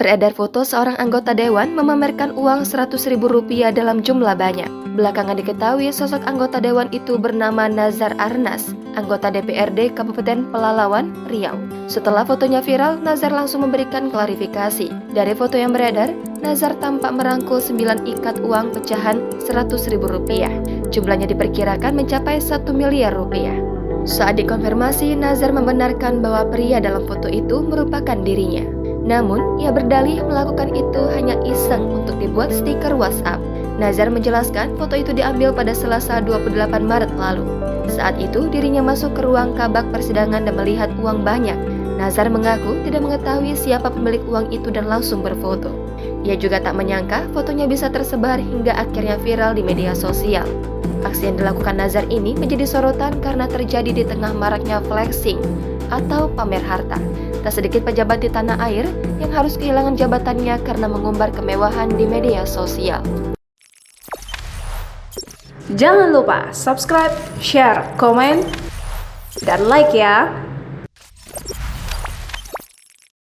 Beredar foto seorang anggota dewan memamerkan uang Rp100.000 dalam jumlah banyak. Belakangan diketahui sosok anggota dewan itu bernama Nazar Arnas, anggota DPRD Kabupaten Pelalawan, Riau. Setelah fotonya viral, Nazar langsung memberikan klarifikasi. Dari foto yang beredar, Nazar tampak merangkul 9 ikat uang pecahan Rp100.000. Jumlahnya diperkirakan mencapai 1 miliar rupiah. Saat dikonfirmasi, Nazar membenarkan bahwa pria dalam foto itu merupakan dirinya. Namun, ia berdalih melakukan itu hanya iseng untuk dibuat stiker WhatsApp. Nazar menjelaskan foto itu diambil pada Selasa 28 Maret lalu. Saat itu, dirinya masuk ke ruang kabak persidangan dan melihat uang banyak. Nazar mengaku tidak mengetahui siapa pemilik uang itu dan langsung berfoto. Ia juga tak menyangka fotonya bisa tersebar hingga akhirnya viral di media sosial. Aksi yang dilakukan Nazar ini menjadi sorotan karena terjadi di tengah maraknya flexing atau pamer harta. Tak sedikit pejabat di tanah air yang harus kehilangan jabatannya karena mengumbar kemewahan di media sosial. Jangan lupa subscribe, share, komen, dan like ya!